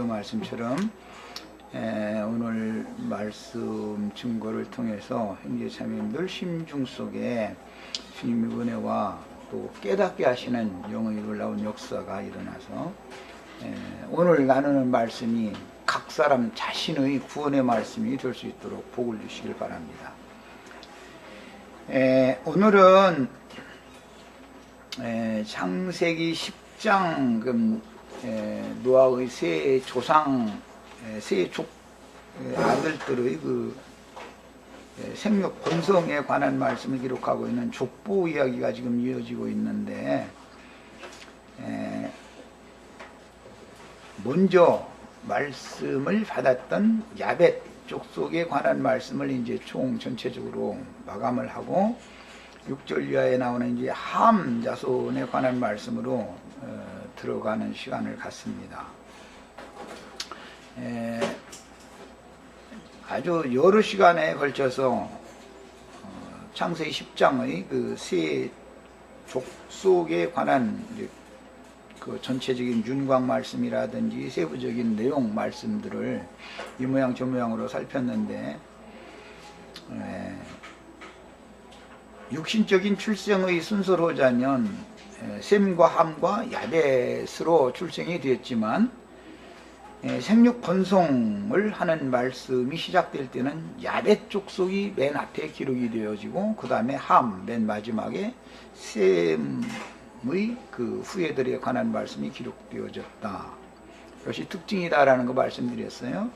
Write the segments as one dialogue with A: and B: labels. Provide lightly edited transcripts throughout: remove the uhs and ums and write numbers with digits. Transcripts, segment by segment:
A: 그 말씀처럼 오늘 말씀 증거를 통해서 형제자매님들 심중 속에 주님의 은혜와 또 깨닫게 하시는 영의 놀라운 역사가 일어나서 오늘 나누는 말씀이 각 사람 자신의 구원의 말씀이 될 수 있도록 복을 주시길 바랍니다. 오늘은 창세기 10장 노아의 세 조상, 세 아들들의 그 생육 본성에 관한 말씀을 기록하고 있는 족보 이야기가 지금 이어지고 있는데, 먼저 말씀을 받았던 야벳 족속에 관한 말씀을 이제 총 전체적으로 마감을 하고 6절 이하에 나오는 이제 함 자손에 관한 말씀으로 들어가는 시간을 갖습니다. 아주 여러 시간에 걸쳐서 창세기 10장의 그 세 족속에 관한 그 전체적인 윤곽 말씀이라든지 세부적인 내용 말씀들을 이 모양 저 모양으로 살폈는데, 육신적인 출생의 순서로 보자면 셈과 함과 야벳으로 출생이 되었지만, 생육 번성을 하는 말씀이 시작될 때는 야벳 족속이 맨 앞에 기록이 되어지고 그 다음에 함 맨 마지막에 셈의 그 후예들에 관한 말씀이 기록되어졌다. 이것이 특징이다라는 거 말씀드렸어요.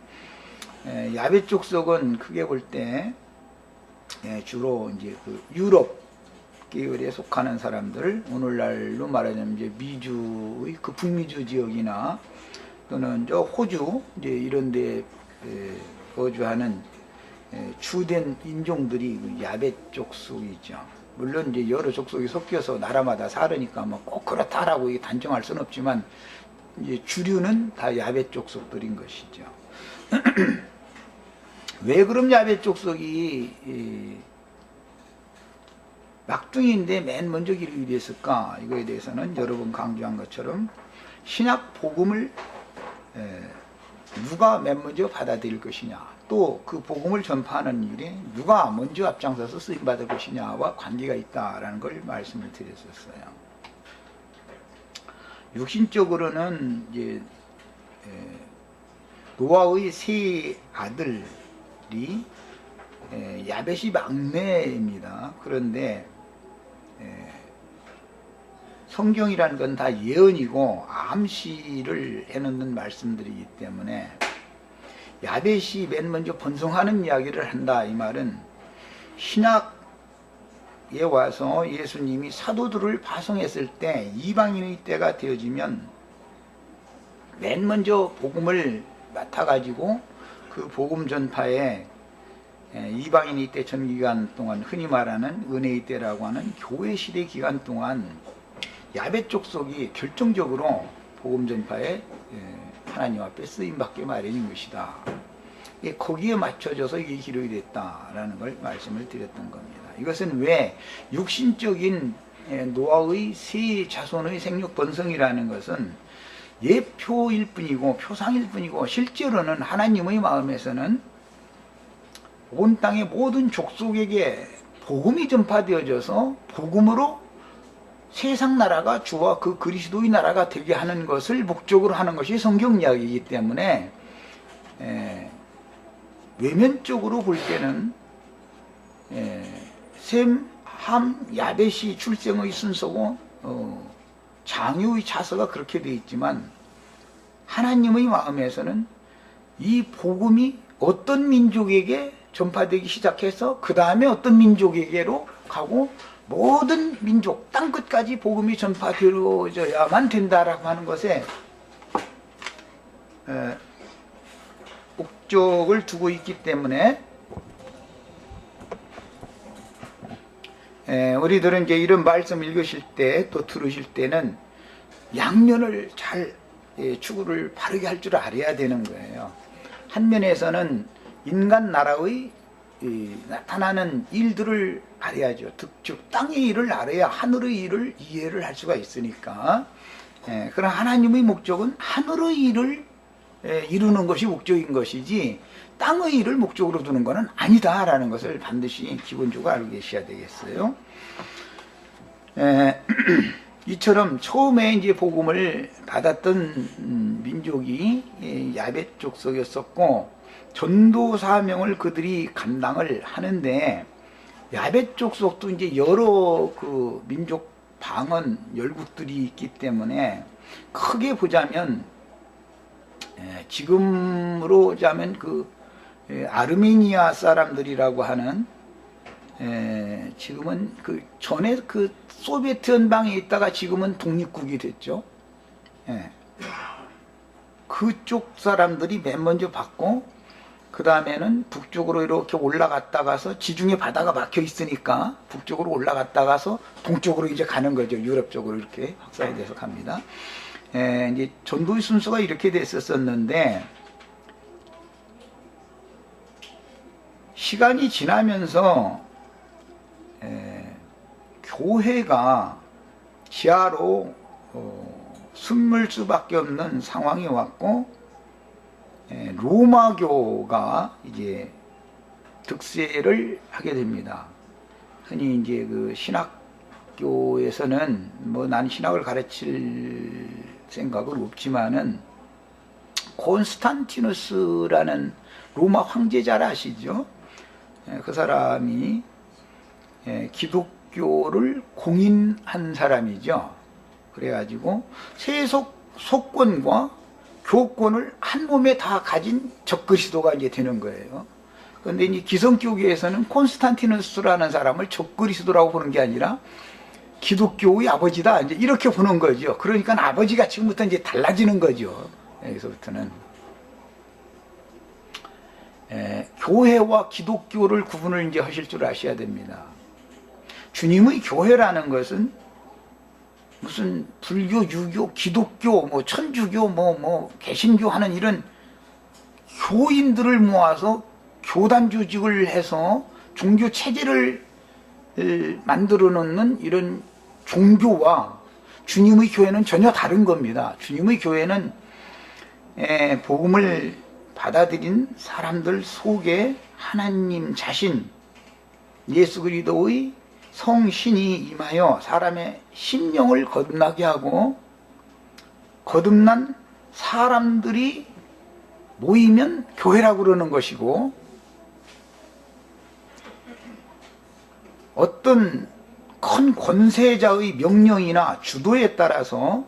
A: 야벳 족속은 크게 볼 때 주로 이제 그 유럽 계열에 속하는 사람들, 오늘날로 말하자면 이제 미주의 그 북미주 지역이나 또는 저 호주 이제 이런데 거주하는 주된 인종들이 야벳 족속이죠. 물론 이제 여러 족속이 섞여서 나라마다 사르니까 뭐 꼭 그렇다라고 단정할 수는 없지만 이제 주류는 다 야벳 족속들인 것이죠. 왜 그럼 야벳 족속이 막둥이인데 맨 먼저 기록이 됐을까? 이거에 대해서는 여러 번 강조한 것처럼 신약 복음을 누가 맨 먼저 받아들일 것이냐, 또 그 복음을 전파하는 일에 누가 먼저 앞장서서 쓰임받을 것이냐와 관계가 있다라는 걸 말씀을 드렸었어요. 육신적으로는 이제 노아의 세 아들이 야벳이 막내입니다. 그런데 성경이라는 건 다 예언이고 암시를 해놓는 말씀들이기 때문에 야벳이 맨 먼저 번성하는 이야기를 한다, 이 말은 신약에 와서 예수님이 사도들을 파송했을 때 이방인의 때가 되어지면 맨 먼저 복음을 맡아가지고 그 복음 전파에 이방인의 때 전 기간 동안 흔히 말하는 은혜의 때라고 하는 교회 시대 기간 동안 야벳 족속이 결정적으로 복음 전파에 하나님 앞에 쓰임받게 마련인 것이다. 거기에 맞춰져서 이게 기록이 됐다라는 걸 말씀을 드렸던 겁니다. 이것은 왜 육신적인 노아의 세 자손의 생육 번성이라는 것은 예표일 뿐이고 표상일 뿐이고, 실제로는 하나님의 마음에서는 온 땅의 모든 족속에게 복음이 전파되어져서 복음으로 세상 나라가 주와 그 그리스도의 나라가 되게 하는 것을 목적으로 하는 것이 성경 이야기이기 때문에 외면적으로 볼 때는 셈, 함, 야벳이 출생의 순서고 장유의 차서가 그렇게 되어 있지만, 하나님의 마음에서는 이 복음이 어떤 민족에게 전파되기 시작해서 그 다음에 어떤 민족에게로 가고 모든 민족 땅끝까지 복음이 전파되어져야만 된다라고 하는 것에 목적을 두고 있기 때문에 우리들은 이제 이런 말씀 읽으실 때 또 들으실 때는 양면을 잘 추구를 바르게 할 줄 알아야 되는 거예요. 한 면에서는 인간 나라의 나타나는 일들을 알아야죠. 즉 땅의 일을 알아야 하늘의 일을 이해를 할 수가 있으니까. 그러나 하나님의 목적은 하늘의 일을 이루는 것이 목적인 것이지 땅의 일을 목적으로 두는 것은 아니다라는 것을 반드시 기본적으로 알고 계셔야 되겠어요. 이처럼 처음에 이제 복음을 받았던 민족이 야벳 족속이었었고 전도 사명을 그들이 감당을 하는데 야벳 족속도 이제 여러 그 민족 방언 열국들이 있기 때문에 크게 보자면 지금으로 자면 그 아르메니아 사람들이라고 하는 지금은 그 전에 그 소비에트 연방에 있다가 지금은 독립국이 됐죠. 그쪽 사람들이 맨 먼저 받고 그 다음에는 북쪽으로 이렇게 올라갔다가서 지중해 바다가 막혀 있으니까 북쪽으로 올라갔다가서 동쪽으로 이제 가는 거죠. 유럽 쪽으로 이렇게 확산이 돼서 갑니다. 이제 전도의 순서가 이렇게 됐었는데 시간이 지나면서 교회가 지하로 숨을 수밖에 없는 상황이 왔고 로마교가 이제 득세를 하게 됩니다. 흔히 이제 그 신학교에서는 뭐 난 신학을 가르칠 생각은 없지만은 콘스탄티누스라는 로마 황제 잘 아시죠? 그 사람이 기독교를 공인한 사람이죠. 그래가지고 세속 속권과 교권을 한 몸에 다 가진 적그리스도가 이제 되는 거예요. 그런데 이제 기성교계에서는 콘스탄티누스라는 사람을 적그리스도라고 보는 게 아니라 기독교의 아버지다 이제 이렇게 보는 거죠. 그러니까 아버지가 지금부터 이제 달라지는 거죠. 여기서부터는 교회와 기독교를 구분을 이제 하실 줄 아셔야 됩니다. 주님의 교회라는 것은 무슨 불교, 유교, 기독교, 뭐 천주교, 뭐 개신교 하는 이런 교인들을 모아서 교단 조직을 해서 종교 체제를 만들어 놓는 이런 종교와 주님의 교회는 전혀 다른 겁니다. 주님의 교회는 복음을 받아들인 사람들 속에 하나님 자신 예수 그리스도의 성신이 임하여 사람의 심령을 거듭나게 하고 거듭난 사람들이 모이면 교회라고 그러는 것이고 어떤 큰 권세자의 명령이나 주도에 따라서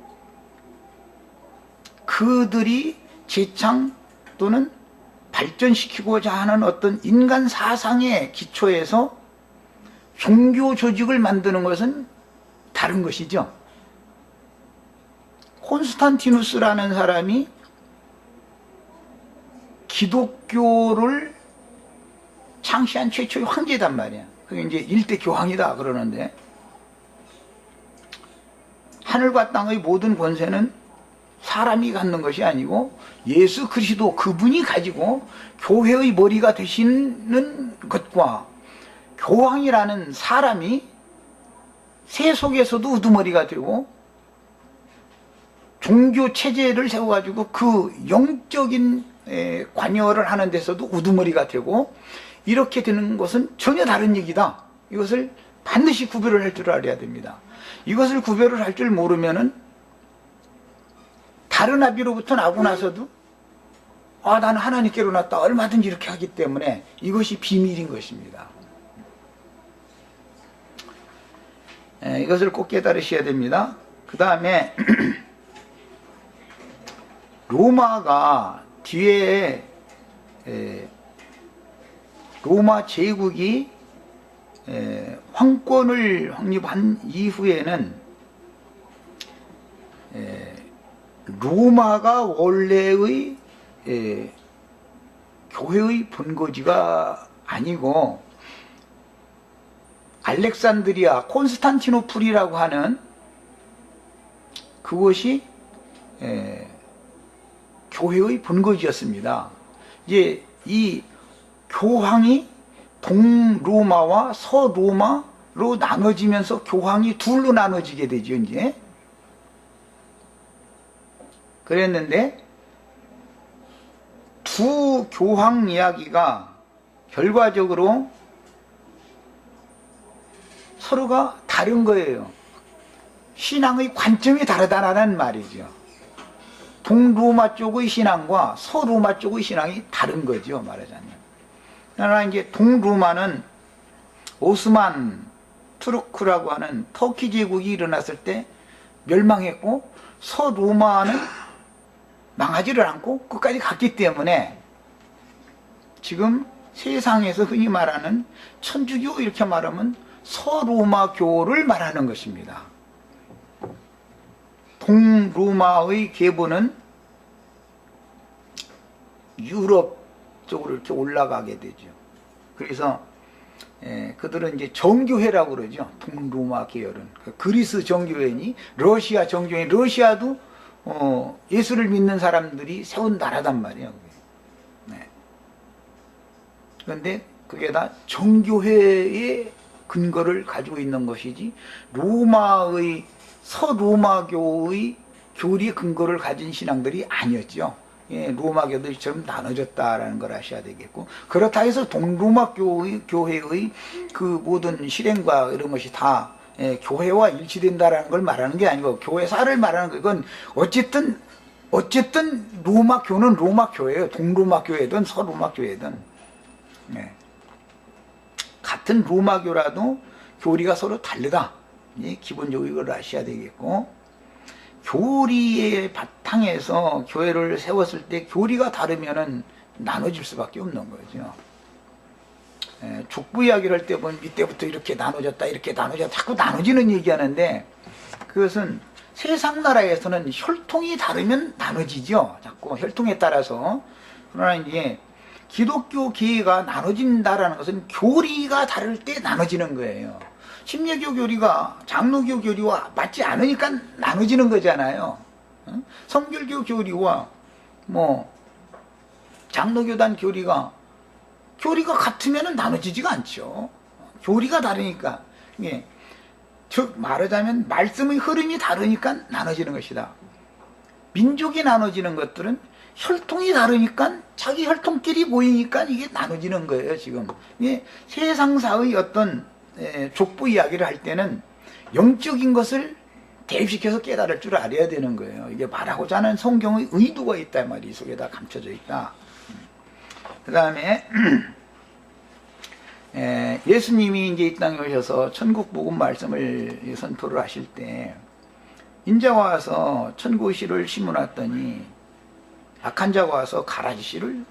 A: 그들이 재창 또는 발전시키고자 하는 어떤 인간 사상의 기초에서 종교 조직을 만드는 것은 다른 것이죠. 콘스탄티누스라는 사람이 기독교를 창시한 최초의 황제단 말이야. 그게 이제 일대 교황이다 그러는데 하늘과 땅의 모든 권세는 사람이 갖는 것이 아니고 예수 그리스도 그분이 가지고 교회의 머리가 되시는 것과 교황이라는 사람이 세속에서도 우두머리가 되고 종교 체제를 세워가지고 그 영적인 관여를 하는 데서도 우두머리가 되고 이렇게 되는 것은 전혀 다른 얘기다. 이것을 반드시 구별을 할 줄 알아야 됩니다. 이것을 구별을 할 줄 모르면은 다른 아비로부터 나고 나서도 나는 하나님께로 났다 얼마든지 이렇게 하기 때문에 이것이 비밀인 것입니다. 이것을 꼭 깨달으셔야 됩니다. 그 다음에 로마가 뒤에 로마 제국이 황권을 확립한 이후에는 로마가 원래의 교회의 본거지가 아니고 알렉산드리아, 콘스탄티노플이라고 하는 그것이 교회의 본거지였습니다. 이제 이 교황이 동로마와 서로마로 나눠지면서 교황이 둘로 나눠지게 되죠, 이제. 그랬는데 두 교황 이야기가 결과적으로 서로가 다른 거예요. 신앙의 관점이 다르다라는 말이죠. 동로마 쪽의 신앙과 서로마 쪽의 신앙이 다른 거죠, 말하자면. 그러나 이제 동로마는 오스만 투르크라고 하는 터키 제국이 일어났을 때 멸망했고, 서로마는 망하지를 않고 끝까지 갔기 때문에 지금 세상에서 흔히 말하는 천주교 이렇게 말하면 서로마교를 말하는 것입니다. 동로마의 계보는 유럽 쪽으로 이렇게 올라가게 되죠. 그래서 그들은 이제 정교회라고 그러죠. 동로마 계열은 그리스 정교회니 러시아 정교회, 러시아도 예수를 믿는 사람들이 세운 나라단 말이에요. 네. 그런데 그게 다 정교회의 근거를 가지고 있는 것이지 로마의 서로마교의 교리 근거를 가진 신앙들이 아니었죠. 예, 로마교들처럼 나눠졌다라는 걸 아셔야 되겠고, 그렇다 해서 동로마 교회의 그 모든 실행과 이런 것이 다 교회와 일치된다라는 걸 말하는 게 아니고 교회사를 말하는 거. 이건 어쨌든 로마교는 로마교예요. 동로마교회든 서로마교회든. 네. 같은 로마교라도 교리가 서로 다르다. 예, 기본적으로 이걸 아셔야 되겠고, 교리의 바탕에서 교회를 세웠을 때 교리가 다르면은 나눠질 수밖에 없는 거죠. 족부 이야기를 할 때 보면 밑에부터 이렇게 나눠졌다, 이렇게 나눠졌다, 자꾸 나눠지는 얘기하는데, 그것은 세상 나라에서는 혈통이 다르면 나눠지죠. 자꾸 혈통에 따라서. 그러나 이제 기독교 계가 나눠진다라는 것은 교리가 다를 때 나눠지는 거예요. 심예교 교리가 장로교 교리와 맞지 않으니까 나눠지는 거잖아요. 성결교 교리와 장로교단 교리가 같으면 나눠지지가 않죠. 교리가 다르니까. 예. 즉 말하자면 말씀의 흐름이 다르니까 나눠지는 것이다. 민족이 나눠지는 것들은 혈통이 다르니까 자기 혈통끼리 모이니까 이게 나눠지는 거예요. 지금 세상사의 어떤 족보 이야기를 할 때는 영적인 것을 대입시켜서 깨달을 줄 알아야 되는 거예요. 이게 말하고자 하는 성경의 의도가 있다 말이 속에 다 감춰져 있다. 그 다음에 예수님이 이제 이 땅에 오셔서 천국 복음 말씀을 선포를 하실 때 인자가 와서 천국의 씨를 심어놨더니 악한 자가 와서 가라지 씨를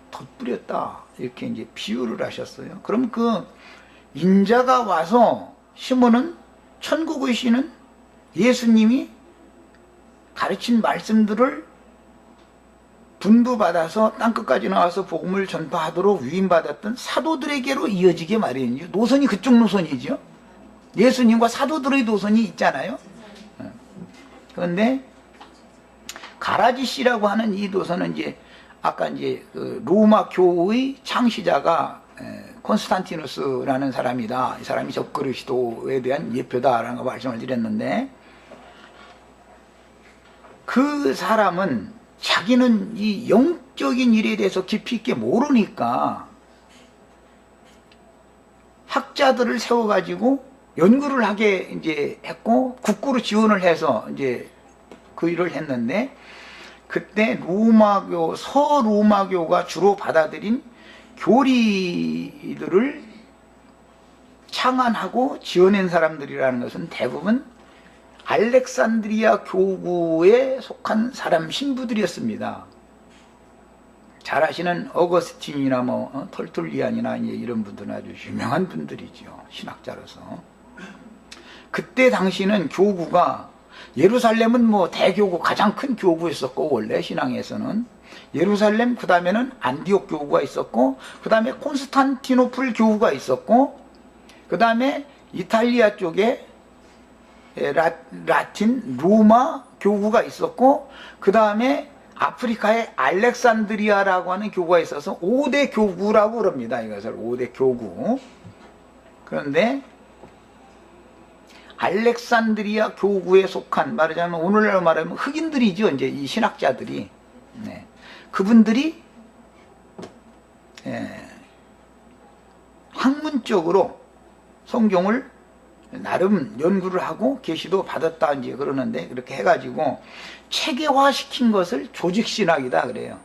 A: 덧뿌렸다. 이렇게 이제 비유를 하셨어요. 그럼 그 인자가 와서 심어는 천국의 씨는 예수님이 가르친 말씀들을 분부받아서 땅끝까지 나와서 복음을 전파하도록 위임받았던 사도들에게로 이어지게 마련이죠. 노선이 그쪽 노선이죠. 예수님과 사도들의 노선이 있잖아요. 그런데 가라지 씨라고 하는 이 노선은 이제 아까 이제 그 로마 교의 창시자가 콘스탄티누스라는 사람이다. 이 사람이 적그리스도에 대한 예표다라는 거 말씀을 드렸는데, 그 사람은 자기는 이 영적인 일에 대해서 깊이 있게 모르니까 학자들을 세워가지고 연구를 하게 이제 했고, 국고로 지원을 해서 이제 그 일을 했는데, 그때 로마교, 서로마교가 주로 받아들인 교리들을 창안하고 지어낸 사람들이라는 것은 대부분 알렉산드리아 교구에 속한 사람 신부들이었습니다. 잘 아시는 어거스틴이나 털툴리안이나 이런 분들은 아주 유명한 분들이죠. 신학자로서. 그때 당시는 교구가, 예루살렘은 대교구, 가장 큰 교구였었고, 원래 신앙에서는 예루살렘, 그 다음에는 안디옥 교구가 있었고, 그 다음에 콘스탄티노플 교구가 있었고, 그 다음에 이탈리아 쪽에 라틴 로마 교구가 있었고, 그 다음에 아프리카에 알렉산드리아라고 하는 교구가 있어서 5대 교구라고 그럽니다. 이것을 5대 교구. 그런데 알렉산드리아 교구에 속한, 말하자면 오늘날로 말하면 흑인들이죠. 이제 이 신학자들이. 네. 그분들이 학술적으로 성경을 나름 연구를 하고 계시도 받았다 이제 그러는데, 그렇게 해가지고 체계화시킨 것을 조직신학이다 그래요.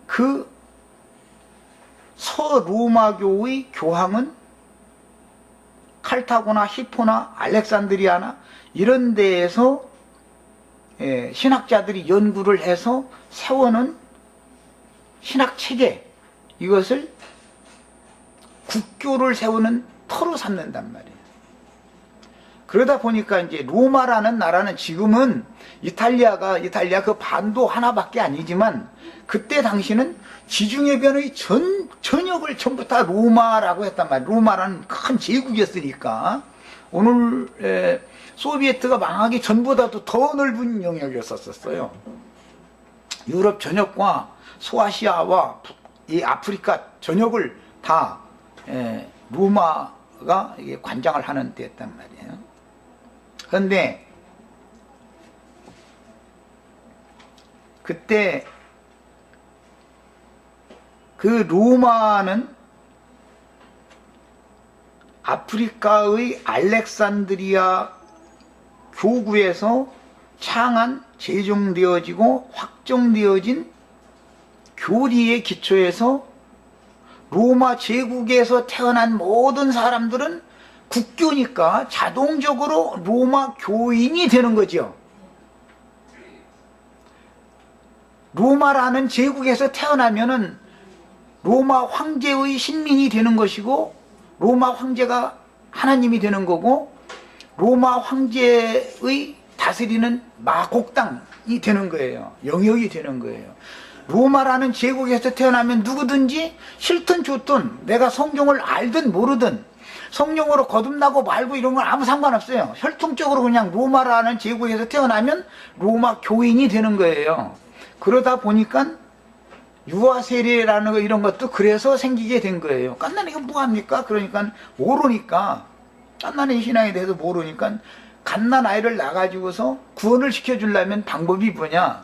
A: 그 서로마교의 교황은 칼타고나 히포나 알렉산드리아나 이런 데에서 신학자들이 연구를 해서 세워놓은 신학체계, 이것을 국교를 세우는 터로 삼는단 말이에요. 그러다 보니까 이제 로마라는 나라는 지금은 이탈리아 그 반도 하나밖에 아니지만, 그때 당시는 지중해변의 전역을 전부 다 로마라고 했단 말이에요. 로마라는 큰 제국이었으니까. 오늘 소비에트가 망하기 전보다도 더 넓은 영역이었었어요. 유럽 전역과 소아시아와 이 아프리카 전역을 다 로마가 관장을 하는 데였단 말이에요. 그런데 그때 그 로마는 아프리카의 알렉산드리아 교구에서 창안, 제정되어지고 확정되어진 교리의 기초에서 로마 제국에서 태어난 모든 사람들은 국교니까 자동적으로 로마 교인이 되는 거죠. 로마라는 제국에서 태어나면은 로마 황제의 신민이 되는 것이고, 로마 황제가 하나님이 되는 거고, 로마 황제의 다스리는 마곡당이 되는 거예요. 영역이 되는 거예요. 로마라는 제국에서 태어나면 누구든지 싫든 좋든, 내가 성경을 알든 모르든, 성령으로 거듭나고 말고 이런 건 아무 상관없어요. 혈통적으로 그냥 로마라는 제국에서 태어나면 로마 교인이 되는 거예요. 그러다 보니까 유아세례라는 거 이런 것도 그래서 생기게 된 거예요. 깐난 이거 뭐합니까? 그러니까 모르니까, 깐난의 신앙에 대해서 모르니까 갓난 아이를 낳아가지고서 구원을 시켜주려면 방법이 뭐냐?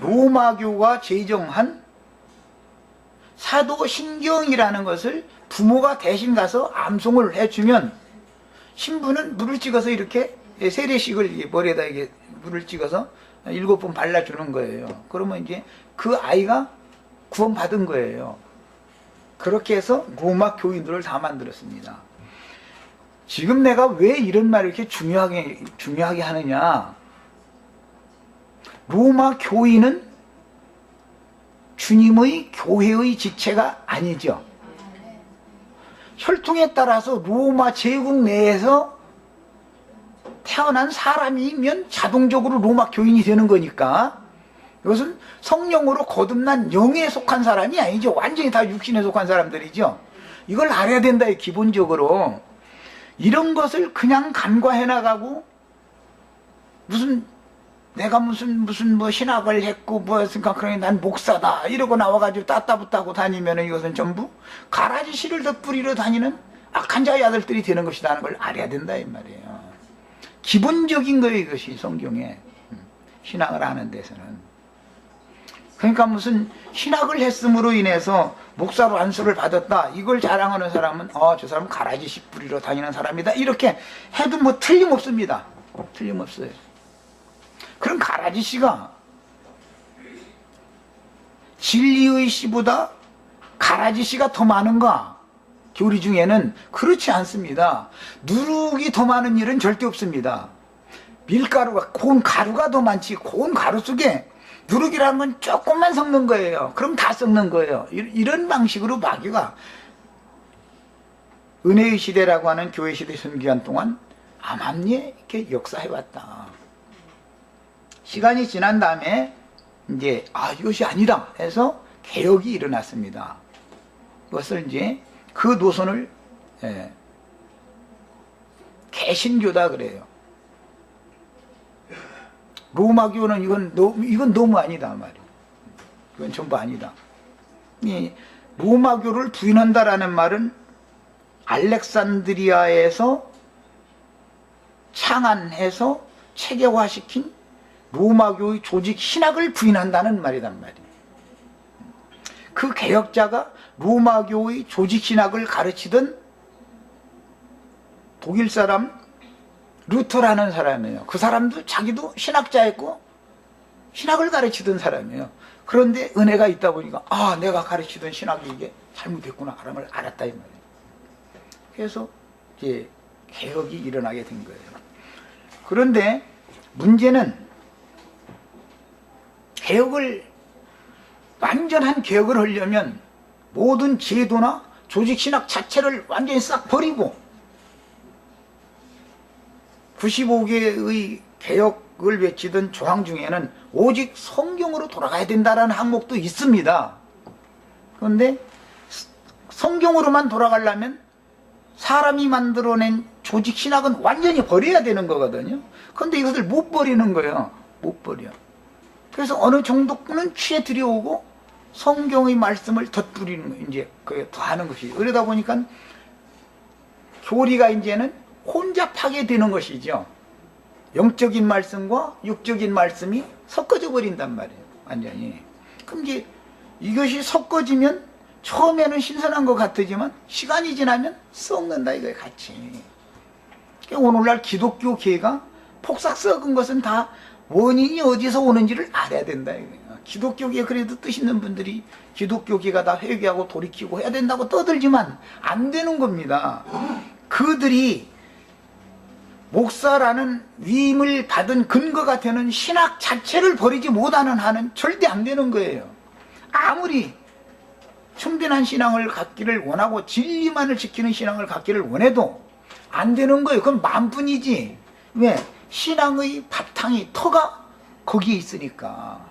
A: 로마교가 제정한 사도신경이라는 것을 부모가 대신 가서 암송을 해주면, 신부는 물을 찍어서 이렇게 세례식을 머리에다 이게 물을 찍어서 7번 발라주는 거예요. 그러면 이제 그 아이가 구원받은 거예요. 그렇게 해서 로마 교인들을 다 만들었습니다. 지금 내가 왜 이런 말을 이렇게 중요하게 하느냐? 로마 교인은 주님의 교회의 지체가 아니죠. 혈통에 따라서 로마 제국 내에서 태어난 사람이면 자동적으로 로마 교인이 되는 거니까, 이것은 성령으로 거듭난 영에 속한 사람이 아니죠. 완전히 다 육신에 속한 사람들이죠. 이걸 알아야 된다, 기본적으로. 이런 것을 그냥 간과해 나가고, 내가 무슨 뭐 신학을 했고 뭐 했으니까 그러니 난 목사다 이러고 나와가지고 따따붙다고 다니면 이것은 전부 가라지 씨를 더 뿌리러 다니는 악한 자의 아들들이 되는 것이라는 걸 알아야 된다 이 말이에요. 기본적인 거예요, 이것이 성경에. 신학을 하는 데서는. 그러니까 무슨 신학을 했음으로 인해서 목사로 안수를 받았다 이걸 자랑하는 사람은 저 사람은 가라지 씨 뿌리러 다니는 사람이다 이렇게 해도 뭐 틀림없습니다. 틀림없어요. 그럼 가라지 씨가 진리의 씨보다 가라지 씨가 더 많은가? 교리 중에는 그렇지 않습니다. 누룩이 더 많은 일은 절대 없습니다. 밀가루가, 고운 가루가 더 많지, 고운 가루 속에 누룩이라는 건 조금만 섞는 거예요. 그럼 다 섞는 거예요. 이런 방식으로 마귀가 은혜의 시대라고 하는 교회 시대 선기간 동안 암암리에 이렇게 역사해왔다. 시간이 지난 다음에 이제 이것이 아니다 해서 개혁이 일어났습니다. 그것을 이제 그 노선을 개신교다 그래요. 로마교는 이건 너무 아니다 말이에요. 이건 전부 아니다. 이 로마교를 부인한다라는 말은 알렉산드리아에서 창안해서 체계화시킨 로마교의 조직 신학을 부인한다는 말이란 말이에요. 그 개혁자가 로마교의 조직신학을 가르치던 독일 사람 루터라는 사람이에요. 그 사람도 자기도 신학자였고 신학을 가르치던 사람이에요. 그런데 은혜가 있다 보니까 내가 가르치던 신학이 이게 잘못됐구나 하는 걸 알았다 이 말이에요. 그래서 이제 개혁이 일어나게 된 거예요. 그런데 문제는 완전한 개혁을 하려면 모든 제도나 조직신학 자체를 완전히 싹 버리고 95개의 개혁을 외치던 조항 중에는 오직 성경으로 돌아가야 된다는 항목도 있습니다. 그런데 성경으로만 돌아가려면 사람이 만들어낸 조직신학은 완전히 버려야 되는 거거든요. 그런데 이것을 못 버리는 거예요. 못 버려. 그래서 어느 정도는 취해 들여오고 성경의 말씀을 덧부리는, 이제 더하는 것이. 그러다 보니까 교리가 이제는 혼잡하게 되는 것이죠. 영적인 말씀과 육적인 말씀이 섞어져 버린단 말이에요. 완전히. 그럼 이것이 섞어지면 처음에는 신선한 것 같지만 시간이 지나면 썩는다 이거예요. 같이. 오늘날 기독교계가 폭삭 썩은 것은 다 원인이 어디서 오는지를 알아야 된다 이거예요. 기독교계 그래도 뜻 있는 분들이 기독교계가 다 회개하고 돌이키고 해야 된다고 떠들지만 안 되는 겁니다. 그들이 목사라는 위임을 받은 근거가 되는 신학 자체를 버리지 못하는 한은 절대 안 되는 거예요. 아무리 충분한 신앙을 갖기를 원하고 진리만을 지키는 신앙을 갖기를 원해도 안 되는 거예요. 그건 만뿐이지. 왜? 신앙의 바탕이, 터가 거기에 있으니까.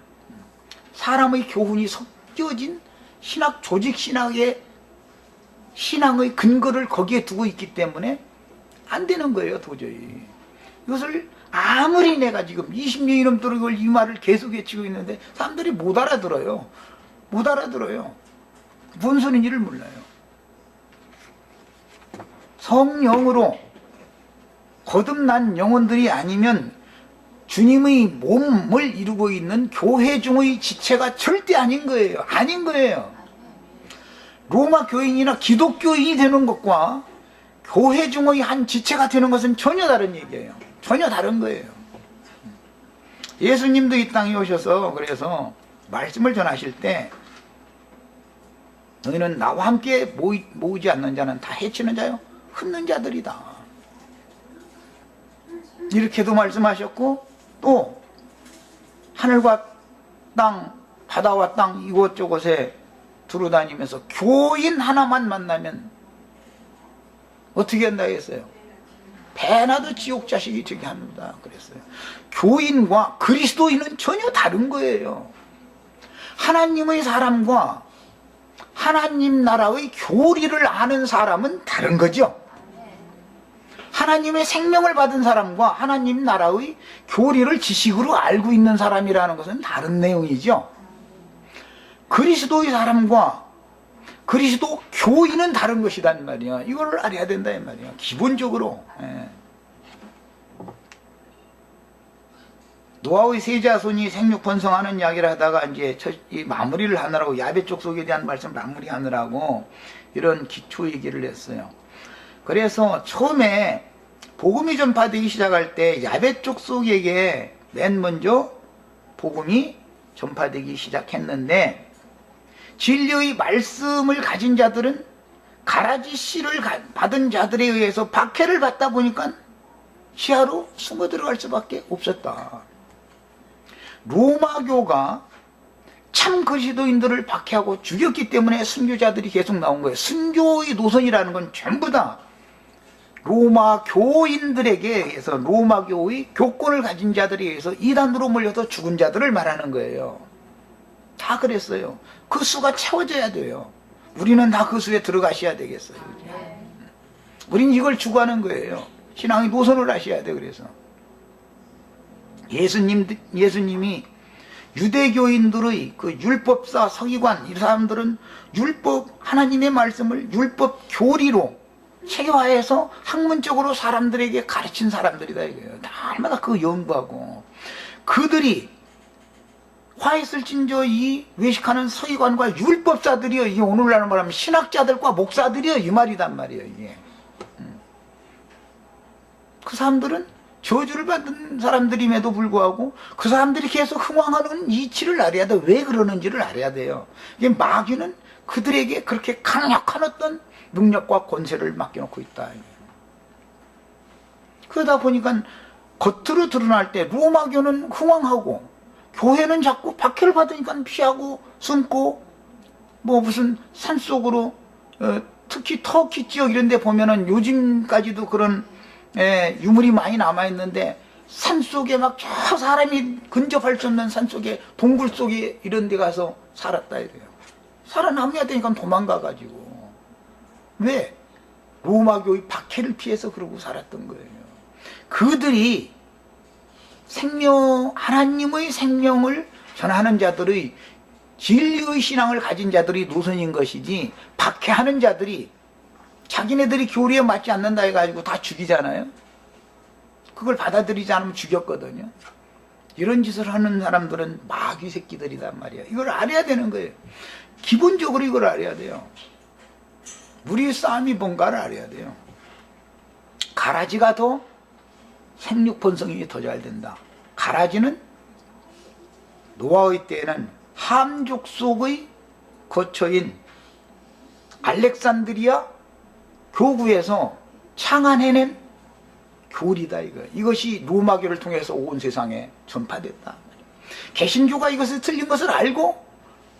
A: 사람의 교훈이 섞여진 신학, 조직 신학의 신앙의 근거를 거기에 두고 있기 때문에 안 되는 거예요, 도저히. 이것을 아무리 내가 지금 20년이 넘도록 이걸 이 말을 계속 외치고 있는데 사람들이 못 알아들어요. 못 알아들어요. 무슨 소리인지를 몰라요. 성령으로 거듭난 영혼들이 아니면 주님의 몸을 이루고 있는 교회 중의 지체가 절대 아닌 거예요. 아닌 거예요. 로마 교인이나 기독교인이 되는 것과 교회 중의 한 지체가 되는 것은 전혀 다른 얘기예요. 전혀 다른 거예요. 예수님도 이 땅에 오셔서 그래서 말씀을 전하실 때 너희는 나와 함께 모으지 않는 자는 다 해치는 자요 흩는 자들이다. 이렇게도 말씀하셨고 또 하늘과 땅, 바다와 땅 이곳저곳에 두루다니면서 교인 하나만 만나면 어떻게 한다 했어요? 배나도 지옥 자식이 되게 합니다. 그랬어요. 교인과 그리스도인은 전혀 다른 거예요. 하나님의 사람과 하나님 나라의 교리를 아는 사람은 다른 거죠. 하나님의 생명을 받은 사람과 하나님 나라의 교리를 지식으로 알고 있는 사람이라는 것은 다른 내용이죠. 그리스도의 사람과 그리스도 교인은 다른 것이란 말이야. 이걸 알아야 된다 이 말이야. 기본적으로. 노아의 세 자손이 생육 번성하는 이야기를 하다가 이제 이 마무리를 하느라고 야벳 족속에 대한 말씀 마무리하느라고 이런 기초 얘기를 했어요. 그래서 처음에 복음이 전파되기 시작할 때 야벳 족속에게 맨 먼저 복음이 전파되기 시작했는데 진리의 말씀을 가진 자들은 가라지 씨를 받은 자들에 의해서 박해를 받다 보니까 시야로 숨어 들어갈 수밖에 없었다. 로마교가 참 그리스도인들을 박해하고 죽였기 때문에 순교자들이 계속 나온 거예요. 순교의 노선이라는 건 전부 다 로마 교인들에게 의해서 로마교의 교권을 가진 자들에 의해서 이단으로 몰려서 죽은 자들을 말하는 거예요. 다 그랬어요. 그 수가 채워져야 돼요. 우리는 다 그 수에 들어가셔야 되겠어요. 우린 이걸 추구하는 거예요. 신앙의 노선을 하셔야 돼. 그래서 예수님이 유대교인들의 그 율법사 서기관 이 사람들은 율법 하나님의 말씀을 율법 교리로 체계화해서 학문적으로 사람들에게 가르친 사람들이다 이거예요. 날마다 그 연구하고 그들이 화했을진저 이 외식하는 서기관과 율법사들이여, 이게 오늘날 말하면 신학자들과 목사들이여, 이 말이단 말이에요. 이게 그 사람들은 저주를 받은 사람들임에도 불구하고 그 사람들이 계속 흥황하는 이치를 알아야 돼. 왜 그러는지를 알아야 돼요. 이게 마귀는 그들에게 그렇게 강력한 어떤 능력과 권세를 맡겨놓고 있다. 그러다 보니까 겉으로 드러날 때 로마교는 흥황하고 교회는 자꾸 박해를 받으니까 피하고 숨고, 뭐 무슨 산속으로 특히 터키 지역 이런 데 보면은 요즘까지도 그런 유물이 많이 남아있는데, 산속에 막 저 사람이 근접할 수 없는 산속에 동굴 속에 이런 데 가서 살았다 이래요. 살아남아야 되니까 도망가가지고. 왜? 로마교의 박해를 피해서 그러고 살았던 거예요. 그들이 하나님의 생명을 전하는 자들의 진리의 신앙을 가진 자들이 노선인 것이지, 박해하는 자들이 자기네들이 교리에 맞지 않는다 해가지고 다 죽이잖아요. 그걸 받아들이지 않으면 죽였거든요. 이런 짓을 하는 사람들은 마귀 새끼들이란 말이야. 이걸 알아야 되는 거예요. 기본적으로 이걸 알아야 돼요. 우리의 싸움이 뭔가를 알아야 돼요. 가라지가 더 생육 번성이 더 잘 된다. 가라지는 노아의 때에는 함족 속의 거처인 알렉산드리아 교구에서 창안해낸 교리다 이거. 이것이 로마교를 통해서 온 세상에 전파됐다. 개신교가 이것을 틀린 것을 알고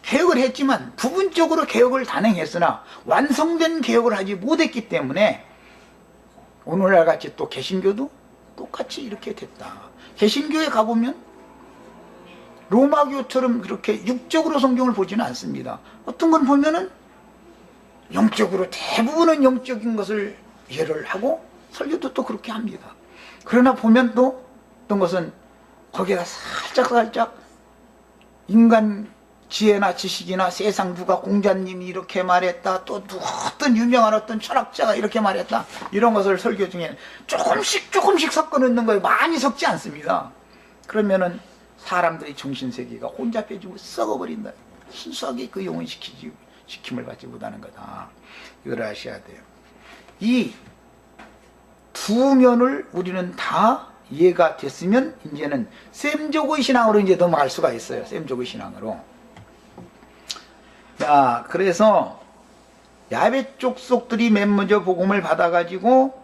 A: 개혁을 했지만 부분적으로 개혁을 단행했으나 완성된 개혁을 하지 못했기 때문에 오늘날 같이 또 개신교도 똑같이 이렇게 됐다. 개신교에 가보면 로마교처럼 그렇게 육적으로 성경을 보지는 않습니다. 어떤 건 보면은 영적으로, 대부분은 영적인 것을 예를 하고 설교도 또 그렇게 합니다. 그러나 보면 또 어떤 것은 거기에다 살짝 인간 지혜나 지식이나 세상 누가 공자님이 이렇게 말했다, 또 어떤 유명한 어떤 철학자가 이렇게 말했다, 이런 것을 설교 중에 조금씩 섞어 넣는 거예요. 많이 섞지 않습니다. 그러면은 사람들의 정신세계가 혼잡해지고 썩어버린다. 순수하게 그 영혼 시킴을 받지 못하는 거다. 이걸 아셔야 돼요. 이 두 면을 우리는 다 이해가 됐으면 이제는 셈족의 신앙으로 이제 넘어갈 수가 있어요. 셈족의 신앙으로. 자, 그래서 야베 족속들이 맨 먼저 복음을 받아가지고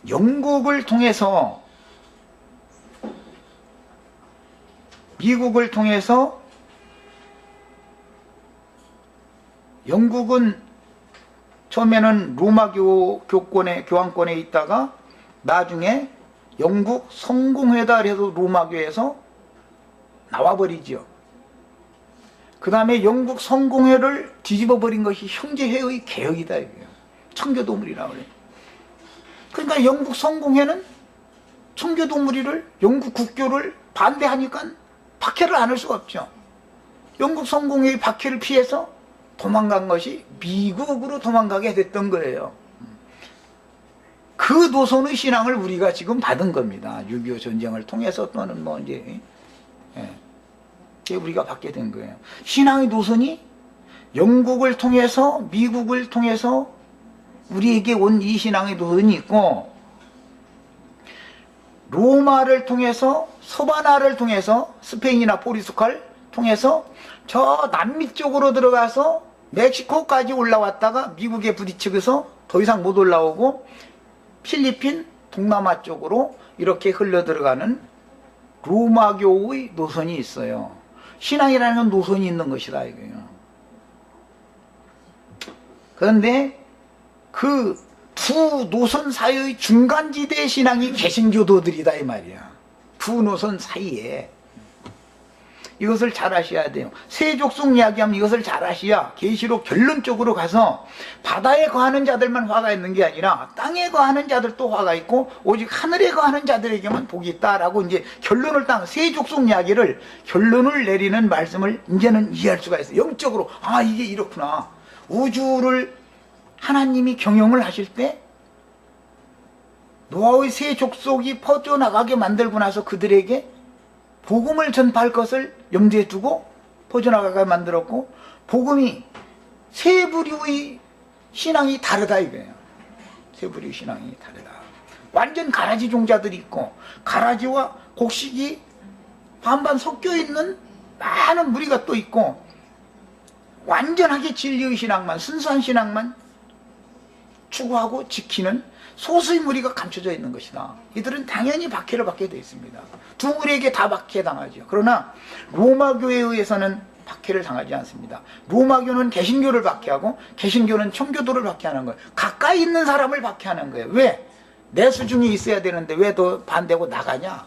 A: 영국을 통해서, 미국을 통해서, 영국은 처음에는 로마교 교황권에 있다가 나중에 영국 성공회다 해서 로마교에서 나와버리죠. 그 다음에 영국 성공회를 뒤집어버린 것이 형제회의 개혁이다 이거예요. 청교도무리라고 그래요. 그러니까 영국 성공회는 청교도무리를, 영국 국교를 반대하니까 박해를 안 할 수가 없죠. 영국 성공회의 박해를 피해서 도망간 것이 미국으로 도망가게 됐던 거예요. 그 노선의 신앙을 우리가 지금 받은 겁니다. 6.25 전쟁을 통해서 또는 뭐 이제 우리가 받게 된 거예요. 신앙의 노선이 영국을 통해서, 미국을 통해서 우리에게 온 이 신앙의 노선이 있고, 로마를 통해서, 서바나를 통해서, 스페인이나 포르투갈 통해서 저 남미 쪽으로 들어가서 멕시코까지 올라왔다가 미국에 부딪히고서 더 이상 못 올라오고 필리핀, 동남아 쪽으로 이렇게 흘러 들어가는 로마교의 노선이 있어요. 신앙이라는 건 노선이 있는 것이다 이거예요. 그런데 그 두 노선 사이의 중간지대의 신앙이 개신교도들이다 이 말이야. 두 노선 사이에. 이것을 잘 아셔야 돼요. 세족속 이야기하면 이것을 잘 아셔야 계시록 결론적으로 가서 바다에 거하는 자들만 화가 있는 게 아니라 땅에 거하는 자들도 화가 있고 오직 하늘에 거하는 자들에게만 복이 있다라고 이제 결론을 세족속 이야기를 결론을 내리는 말씀을 이제는 이해할 수가 있어요. 영적으로 이게 이렇구나. 우주를 하나님이 경영을 하실 때 노아의 세 족속이 퍼져나가게 만들고 나서 그들에게 복음을 전파할 것을 염두에 두고 퍼져나가게 만들었고, 복음이 세 부류의 신앙이 다르다 이거예요. 세 부류의 신앙이 다르다. 완전 가라지 종자들이 있고, 가라지와 곡식이 반반 섞여 있는 많은 무리가 또 있고, 완전하게 진리의 신앙만, 순수한 신앙만 추구하고 지키는 소수의 무리가 감춰져 있는 것이다. 이들은 당연히 박해를 받게 되어 있습니다. 두 무리에게 다 박해당하죠. 그러나 로마교회에 의해서는 박해를 당하지 않습니다. 로마교는 개신교를 박해하고 개신교는 청교도를 박해하는 거예요. 가까이 있는 사람을 박해하는 거예요. 왜? 내 수중에 있어야 되는데 왜 너 반대고 나가냐?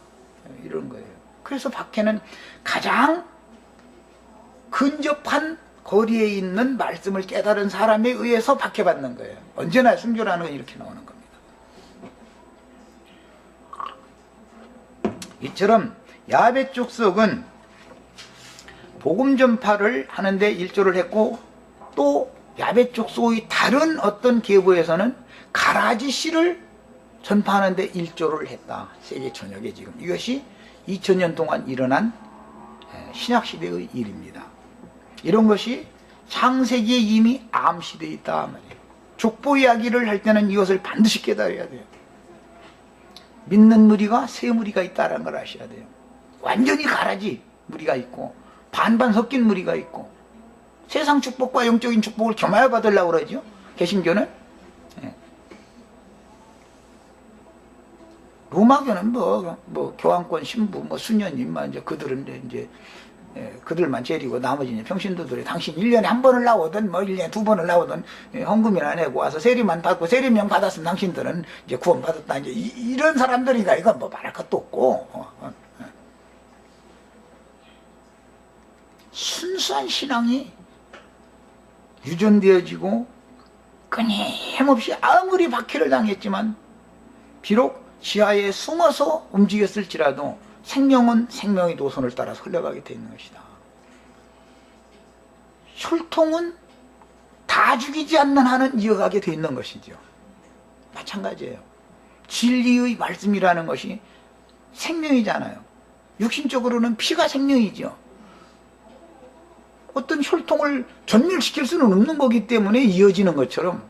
A: 이런 거예요. 그래서 박해는 가장 근접한 거리에 있는 말씀을 깨달은 사람에 의해서 박해받는 거예요. 언제나 순교라는 건 이렇게 나오는 겁니다. 이처럼 야베 족속은 복음 전파를 하는데 일조를 했고, 또 야베 족속의 다른 어떤 계보에서는 가라지 씨를 전파하는데 일조를 했다. 세계 전역에 지금 이것이 2000년 동안 일어난 신약시대의 일입니다. 이런 것이 창세기에 이미 암시되어 있다 말이에요. 족보 이야기를 할 때는 이것을 반드시 깨달아야 돼요. 믿는 무리가 세 무리가 있다는 걸 아셔야 돼요. 완전히 가라지 무리가 있고, 반반 섞인 무리가 있고, 세상 축복과 영적인 축복을 겸하여 받으려고 그러죠. 개신교는. 로마교는 교황권 신부 수녀님만 이제 그들은 이제 그들만 재리고 나머지 이제 평신도들이 당신 1년에 한 번을 나오든 1년에 두 번을 나오든 헌금이나 내고 와서 세리만 받고 세리명 받았으면 당신들은 이제 구원받았다. 이제 이런 사람들이니까 이건 말할 것도 없고, 순수한 신앙이 유전되어지고 끊임없이 아무리 박해를 당했지만 비록 지하에 숨어서 움직였을지라도 생명은 생명의 노선을 따라서 흘러가게 되어 있는 것이다. 혈통은 다 죽이지 않는 한은 이어가게 되어 있는 것이죠. 마찬가지예요. 진리의 말씀이라는 것이 생명이잖아요. 육신적으로는 피가 생명이죠. 어떤 혈통을 전멸시킬 수는 없는 거기 때문에 이어지는 것처럼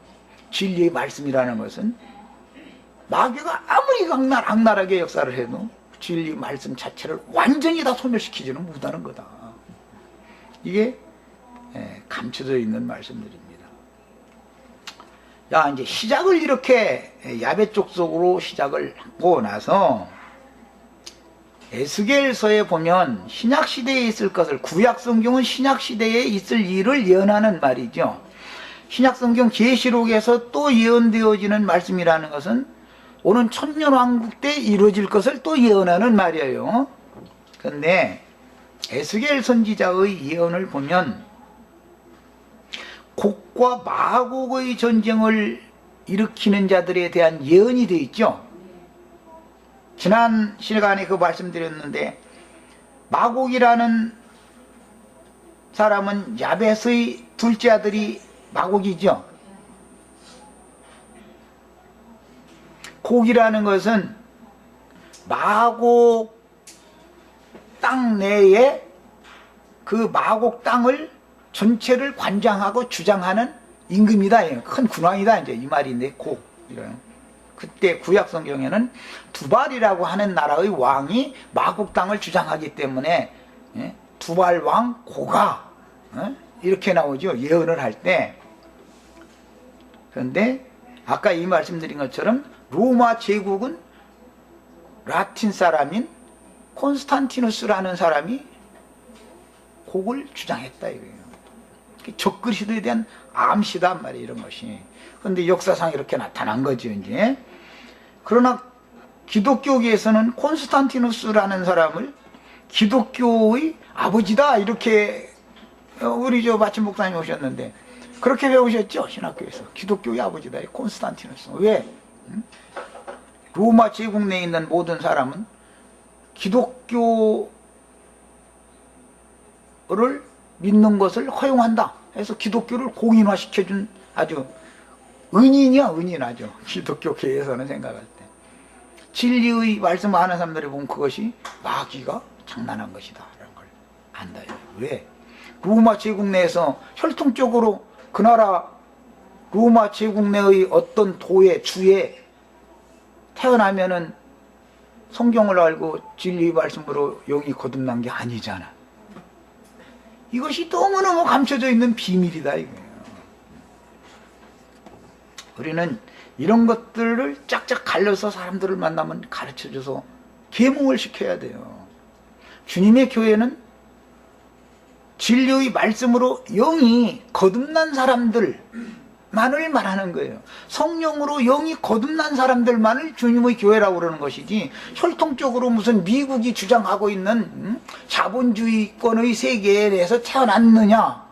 A: 진리의 말씀이라는 것은 마귀가 아무리 악랄하게 역사를 해도 진리 말씀 자체를 완전히 다 소멸시키지는 못하는 거다. 이게 감춰져 있는 말씀들입니다. 자, 이제 시작을 이렇게 야베 족속으로 시작을 하고 나서 에스겔서에 보면 신약시대에 있을 것을, 구약성경은 신약시대에 있을 일을 예언하는 말이죠. 신약성경 계시록에서 또 예언되어지는 말씀이라는 것은 오는 천년왕국 때 이루어질 것을 또 예언하는 말이에요. 그런데 에스겔 선지자의 예언을 보면 곡과 마곡의 전쟁을 일으키는 자들에 대한 예언이 되어 있죠. 지난 시간에 그 말씀드렸는데, 마곡이라는 사람은 야벳의 둘째 아들이 마곡이죠. 곡이라는 것은 마곡 땅 내에 그 마곡 땅을 전체를 관장하고 주장하는 임금이다. 큰 군왕이다. 이제 이 말인데, 곡. 이런. 그때 구약 성경에는 두발이라고 하는 나라의 왕이 마곡 땅을 주장하기 때문에 두발 왕 고가 이렇게 나오죠. 예언을 할 때. 그런데 아까 이 말씀드린 것처럼 로마 제국은 라틴 사람인 콘스탄티누스라는 사람이 곡을 주장했다 이거예요. 적그리스도에 대한 암시단 말이에요, 이런 것이. 그런데 역사상 이렇게 나타난 거죠, 이제. 그러나 기독교계에서는 콘스탄티누스라는 사람을 기독교의 아버지다 이렇게, 우리 마침 목사님 오셨는데 그렇게 배우셨죠, 신학교에서. 기독교의 아버지다, 콘스탄티누스. 왜? 로마 제국 내에 있는 모든 사람은 기독교를 믿는 것을 허용한다 해서 기독교를 공인화시켜준 아주 은인이야, 은인하죠. 기독교계에서는 생각할 때. 진리의 말씀을 하는 사람들이 보면 그것이 마귀가 장난한 것이다 라는 걸 안다. 왜? 로마 제국 내에서 혈통적으로 그 나라 로마 제국 내의 어떤 도에 주에 태어나면은 성경을 알고 진리의 말씀으로 영이 거듭난 게 아니잖아. 이것이 너무너무 감춰져 있는 비밀이다 이거예요. 우리는 이런 것들을 짝짝 갈려서 사람들을 만나면 가르쳐줘서 계몽을 시켜야 돼요. 주님의 교회는 진리의 말씀으로 영이 거듭난 사람들만을 말하는 거예요. 성령으로 영이 거듭난 사람들만을 주님의 교회라고 그러는 것이지, 혈통적으로 무슨 미국이 주장하고 있는 자본주의권의 세계에 대해서 태어났느냐,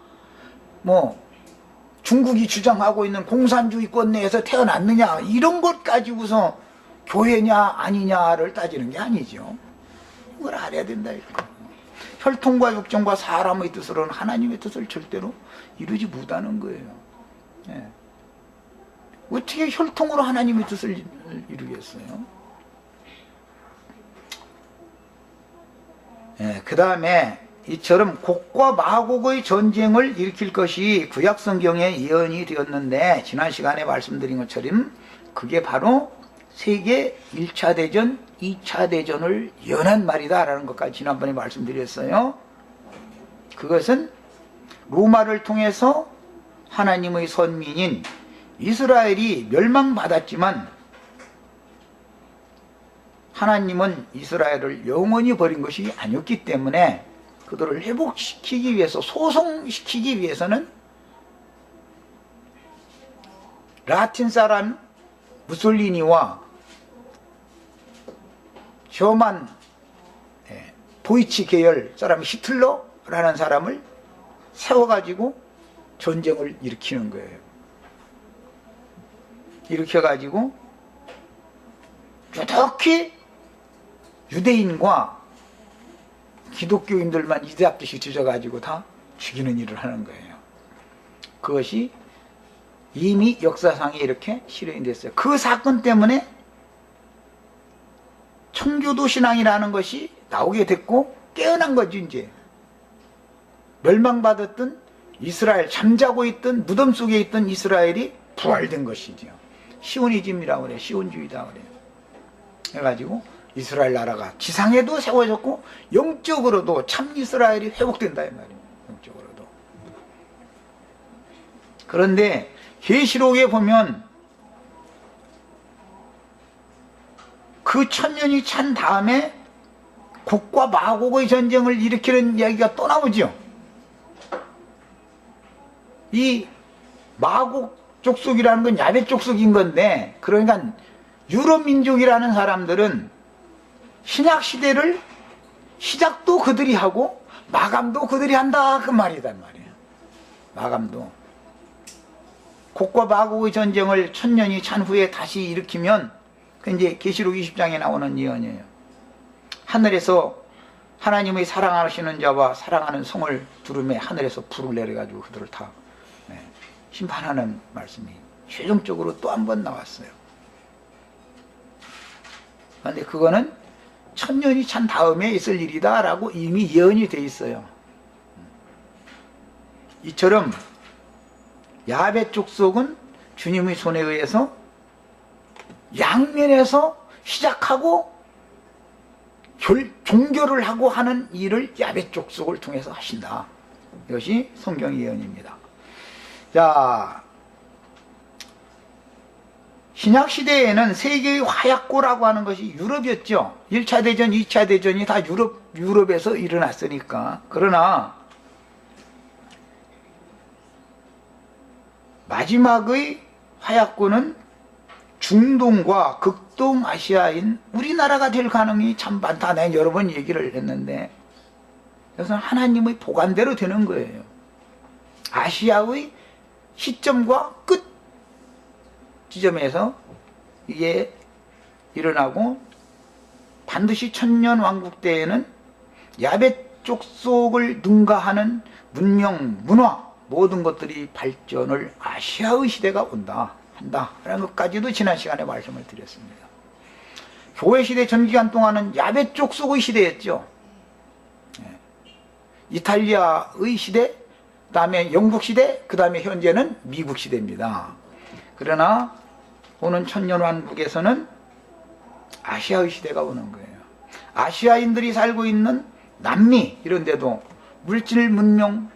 A: 뭐 중국이 주장하고 있는 공산주의권 내에서 태어났느냐, 이런 것 가지고서 교회냐 아니냐를 따지는 게 아니죠. 이걸 알아야 된다 이거. 혈통과 육정과 사람의 뜻으로는 하나님의 뜻을 절대로 이루지 못하는 거예요. 예. 어떻게 혈통으로 하나님의 뜻을 이루겠어요? 예, 그 다음에 이처럼 곡과 마곡의 전쟁을 일으킬 것이 구약 성경에 예언이 되었는데, 지난 시간에 말씀드린 것처럼 그게 바로 세계 1차 대전, 2차 대전을 예언한 말이다 라는 것까지 지난번에 말씀드렸어요. 그것은 로마를 통해서 하나님의 선민인 이스라엘이 멸망받았지만, 하나님은 이스라엘을 영원히 버린 것이 아니었기 때문에 그들을 회복시키기 위해서, 소송시키기 위해서는 라틴 사람 무솔리니와 저만 도이치 계열 사람 히틀러라는 사람을 세워가지고 전쟁을 일으키는 거예요. 일으켜가지고 유독히 유대인과 기독교인들만 이대합듯이 뒤져가지고 다 죽이는 일을 하는 거예요. 그것이 이미 역사상에 이렇게 실현이 됐어요. 그 사건 때문에 청교도 신앙이라는 것이 나오게 됐고 깨어난 거지. 이제 멸망받았던 이스라엘, 잠자고 있던 무덤 속에 있던 이스라엘이 부활된 것이죠. 시오니즘이라고 그래요. 시온주의다 그래요. 해가지고 이스라엘 나라가 지상에도 세워졌고 영적으로도 참 이스라엘이 회복된다 이 말이에요. 영적으로도. 그런데 계시록에 보면 그 천년이 찬 다음에 곡과 마곡의 전쟁을 일으키는 이야기가 또 나오죠. 이 마곡 족속이라는 건 야벳 족속인 건데, 그러니까 유럽 민족이라는 사람들은 신약 시대를 시작도 그들이 하고 마감도 그들이 한다 그 말이다 말이에요. 마감도. 곡과 마곡의 전쟁을 천년이 찬 후에 다시 일으키면, 그 이제 계시록 20장에 나오는 예언이에요. 하늘에서 하나님의 사랑하시는 자와 사랑하는 성을 두름에 하늘에서 불을 내려가지고 그들을 다 심판하는 말씀이 최종적으로 또 한 번 나왔어요. 그런데 그거는 천년이 찬 다음에 있을 일이다 라고 이미 예언이 돼 있어요. 이처럼 야벳 족속은 주님의 손에 의해서 양면에서 시작하고 종교를 하고 하는 일을 야벳 족속을 통해서 하신다. 이것이 성경 예언입니다. 자, 신약 시대에는 세계의 화약고라고 하는 것이 유럽이었죠. 1차 대전, 2차 대전이 다 유럽에서 일어났으니까. 그러나 마지막의 화약고는 중동과 극동아시아인 우리나라가 될 가능성이 참 많다. 내가 여러 번 얘기를 했는데, 그래서 하나님의 보관대로 되는 거예요. 아시아의 시점과 끝 지점에서 이게 일어나고, 반드시 천년 왕국 때에는 야벳 족속을 능가하는 문명, 문화 모든 것들이 발전을 아시아의 시대가 온다 한다 라는 것까지도 지난 시간에 말씀을 드렸습니다. 교회 시대 전 기간 동안은 야벳 족속의 시대였죠. 이탈리아의 시대, 그 다음에 영국 시대, 그 다음에 현재는 미국 시대입니다. 그러나 오는 천년왕국에서는 아시아의 시대가 오는 거예요. 아시아인들이 살고 있는 남미 이런 데도 물질, 문명,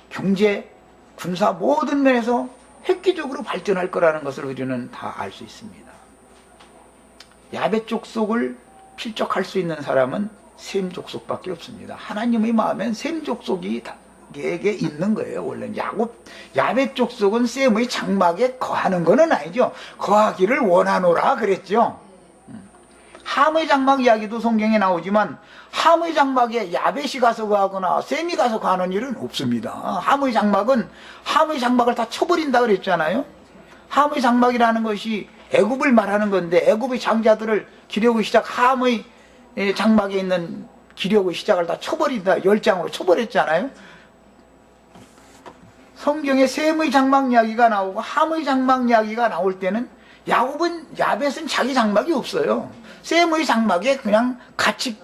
A: 경제, 군사 모든 면에서 획기적으로 발전할 거라는 것을 우리는 다 알 수 있습니다. 야벳 족속을 필적할 수 있는 사람은 셈 족속밖에 없습니다. 하나님의 마음엔 셈 족속이 에게 있는 거예요. 원래는 야벳 족속은 셈의 장막에 거하는 거는 아니죠. 거하기를 원하노라 그랬죠. 함의 장막 이야기도 성경에 나오지만 함의 장막에 야벳이 가서 거하거나 셈이 가서 거하는 일은 없습니다. 함의 장막을 다 쳐버린다 그랬잖아요. 함의 장막이라는 것이 애굽을 말하는 건데 애굽의 장자들을 기력의 시작, 함의 장막에 있는 기력의 시작을 다 쳐버린다, 열장으로 쳐버렸잖아요. 성경에 셈의 장막 이야기가 나오고 함의 장막 이야기가 나올 때는 야벳은 자기 장막이 없어요. 셈의 장막에 그냥 같이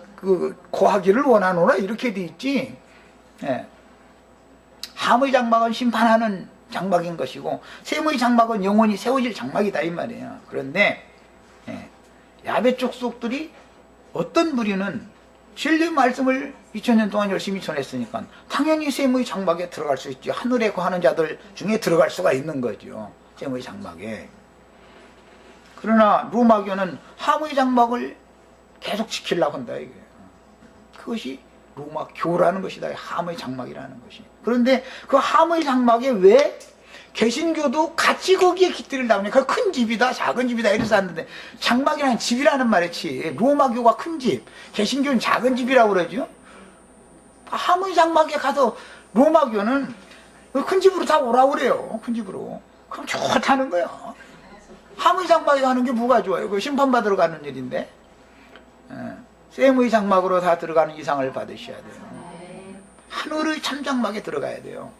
A: 거하기를 원하노라 이렇게 돼 있지. 예. 함의 장막은 심판하는 장막인 것이고 셈의 장막은 영원히 세워질 장막이다 이 말이에요. 그런데 야벳 족속들이 어떤 무리는 진리의 말씀을 2000년 동안 열심히 전했으니까 당연히 셈의 장막에 들어갈 수 있죠. 하늘에 거하는 자들 중에 들어갈 수가 있는 거죠. 셈의 장막에. 그러나 로마교는 함의 장막을 계속 지키려고 한다 이게. 그것이 로마교라는 것이다. 함의 장막이라는 것이. 그런데 그 함의 장막에 왜 개신교도 같이 거기에 깃들이려고 하냐. 큰 집이다 작은 집이다 이래서 하는데 장막이라는 집이라는 말이지. 로마교가 큰 집, 개신교는 작은 집이라고 그러죠. 함의 장막에 가서 로마교는 큰 집으로 다 오라고 그래요. 큰 집으로. 그럼 좋다는 거야. 함의 장막에 가는 게 뭐가 좋아요? 그 심판받으러 가는 일인데. 셈의 장막으로 다 들어가는 이상을 받으셔야 돼요. 하늘의 참장막에 들어가야 돼요.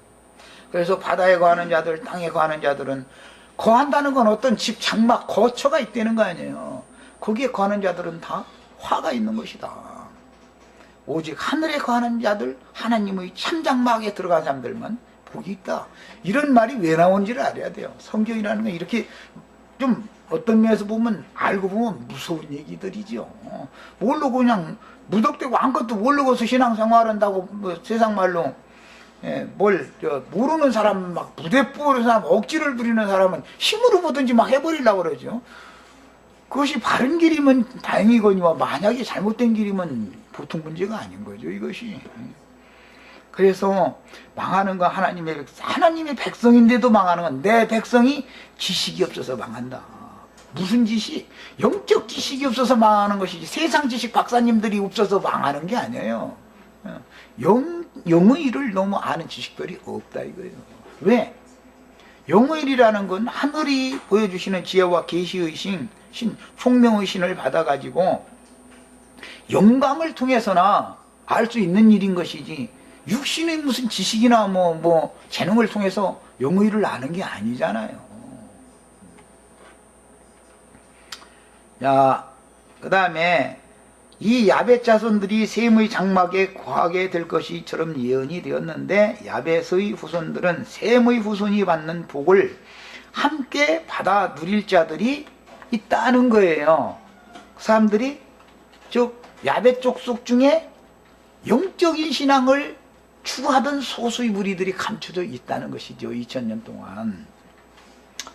A: 그래서 바다에 거하는 자들, 땅에 거하는 자들은 거한다는 건 어떤 집, 장막, 거처가 있다는 거 아니에요. 거기에 거하는 자들은 다 화가 있는 것이다. 오직 하늘에 거하는 자들, 하나님의 참장막에 들어간 사람들만 복이 있다. 이런 말이 왜 나온지를 알아야 돼요. 성경이라는 건 이렇게 좀 어떤 면에서 보면 알고 보면 무서운 얘기들이죠. 모르고 그냥 무덕대고 아무것도 모르고서 신앙생활한다고 뭐 세상 말로 모르는 사람 막 무대뽀는 사람 억지를 부리는 사람은 힘으로 뭐든지 막 해버리려고 그러죠. 그것이 바른 길이면 다행이거니와 만약에 잘못된 길이면 보통 문제가 아닌 거죠 이것이. 그래서 망하는 건 하나님의 백성인데도 망하는 건 내 백성이 지식이 없어서 망한다. 무슨 지식? 영적 지식이 없어서 망하는 것이지 세상 지식 박사님들이 없어서 망하는 게 아니에요. 영의 일을 너무 아는 지식들이 없다 이거예요. 왜? 영의 일이라는 건 하늘이 보여주시는 지혜와 계시의 신, 총명의 신을 받아가지고 영감을 통해서나 알 수 있는 일인 것이지 육신의 무슨 지식이나 뭐 재능을 통해서 영의 일을 아는 게 아니잖아요. 그 다음에 이 야벳 자손들이 셈의 장막에 거하게 될 것이처럼 예언이 되었는데 야벳의 후손들은 셈의 후손이 받는 복을 함께 받아 누릴 자들이 있다는 거예요. 그 사람들이 즉 야벳 족속 중에 영적인 신앙을 추구하던 소수의 무리들이 감춰져 있다는 것이죠. 2000년 동안.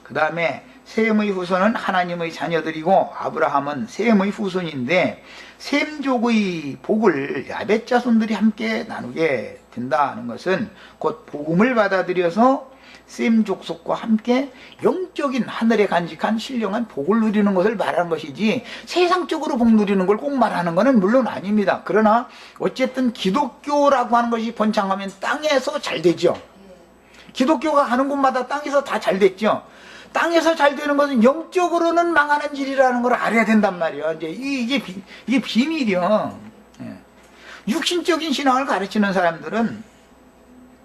A: 그 다음에 셈의 후손은 하나님의 자녀들이고 아브라함은 셈의 후손인데 셈족의 복을 야벳 자손들이 함께 나누게 된다는 것은 곧 복음을 받아들여서 셈 족속과 함께 영적인 하늘에 간직한 신령한 복을 누리는 것을 말하는 것이지 세상적으로 복 누리는 걸 꼭 말하는 것은 물론 아닙니다. 그러나 어쨌든 기독교라고 하는 것이 번창하면 땅에서 잘 되죠. 기독교가 가는 곳마다 땅에서 다 잘 됐죠. 땅에서 잘 되는 것은 영적으로는 망하는 일이라는 걸 알아야 된단 말이야. 이제 이게 비밀이요. 육신적인 신앙을 가르치는 사람들은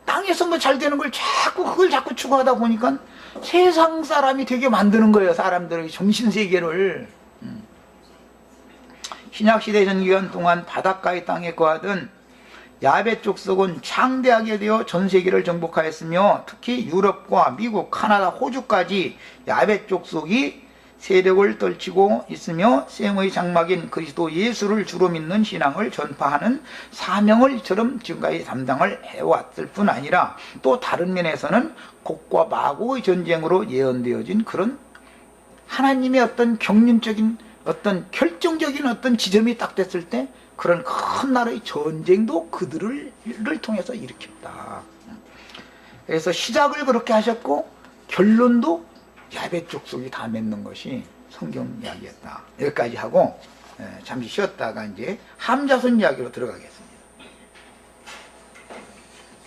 A: 땅에서 뭐 잘 되는 걸 그걸 자꾸 추구하다 보니까 세상 사람이 되게 만드는 거예요. 사람들의 정신세계를. 신약시대 전기간 동안 바닷가의 땅에 거하던 야베 족속은 창대하게 되어 전 세계를 정복하였으며 특히 유럽과 미국, 카나다, 호주까지 야베 족속이 세력을 떨치고 있으며 셈의 장막인 그리스도 예수를 주로 믿는 신앙을 전파하는 사명을 이처럼 지금까지 담당을 해왔을 뿐 아니라 또 다른 면에서는 곡과 마고의 전쟁으로 예언되어진 그런 하나님의 어떤 경륜적인 어떤 결정적인 어떤 지점이 딱 됐을 때 그런 큰 나라의 전쟁도 그들을 통해서 일으켰다. 그래서 시작을 그렇게 하셨고 결론도 야베 족속이 다 맺는 것이 성경 이야기였다. 여기까지 하고 잠시 쉬었다가 이제 함자손 이야기로 들어가겠습니다.